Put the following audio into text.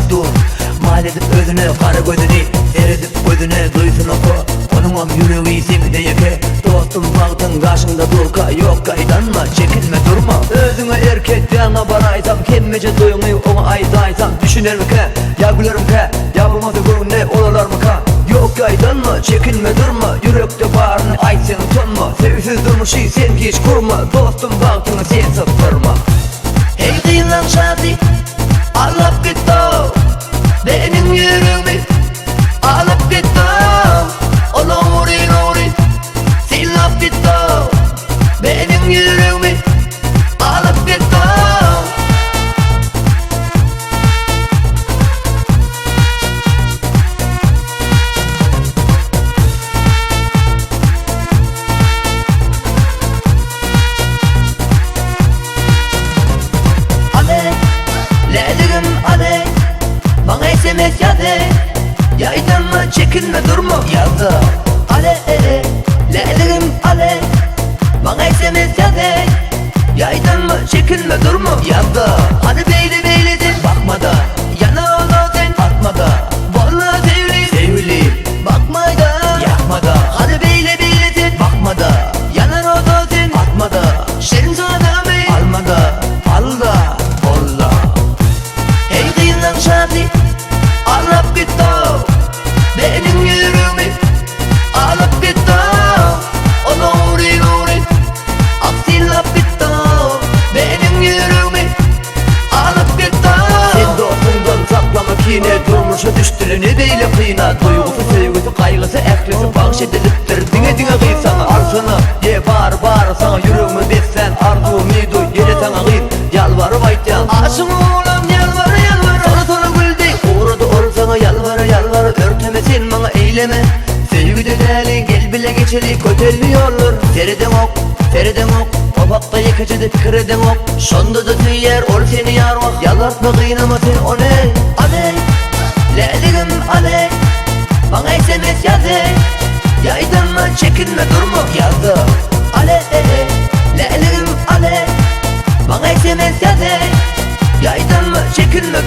dur. Mal edip özüne kara gözünü, seyredip gözüne duysun oku. Onunam yüreği sevide yeke, dostum baktın karşında durka. Yok kaydanma, çekinme durma. Özüne erkek yana baraysam, kemmece duyunu ona aydaysam, düşünür mü ke, ya gülerim ke, ya bu masa görün ne olalar mı ka? Yok kaydanma, çekinme durma, yürekte bağrını ay sen utanma. Sevsiz durmuşu sen hiç kurma, dostum baktın sen sıfırma. Hey kıyılan şadi, alıp gitti benim yüreğimi, alıp gitti. Ola uğrayın uğrayın, silap gitti benim yüreğimi, alıp gitti. Ale, leyligim ale, bana SMS yazı. Yaydanma, çekinme durma yazdı. Ale, leyligim ale, bana SMS yazı. Yaydanma, çekinme durma yazdı. Hadi beyli beyledin, bakma da, yana ola sen atma da. Vallahi sevliyim, bakma da, yapma da. Hadi beyli beyledin, bakma da, yana ola sen atma da. Şerin sana bey, alma da, al da, bolla. Hey kıyılan şadi, alıp gitti benim yüreğimi, alıp gitti. Ona uğrayın uğrayın, aksilap gitti benim yüreğimi, alıp gitti. Sen dostundan saklamak yine durmuşa düştülü ne beyle kıyına. Duygusu sevgisi kaygısı eklesi bağış ediliptir dine dine kıy sana. Arsını ye bağır bağır sana yüreğimi beslen. Arzu ümidu yere sana kıyıp yalvarıp aytyan. Aşım oğlan yalvarı yalvarı, sonra sonra güldey uğradı or sana yalvarı yalvarı. Örteme sen bana eyleme, sevgi döneli gel bile geçeli köteliyorlar. Seriden ok, seriden ok, babakta yıkıcıdı fikreden ok. Şonda da tüyer ol seni yarmak, yalartma kıynama sen o ne? Ale, leyligim ale, bana SMS yazı. Yaydanma, çekinme durma yazdı. Ale, leyligim ale, bana SMS yazı. Yaydanma, çekinme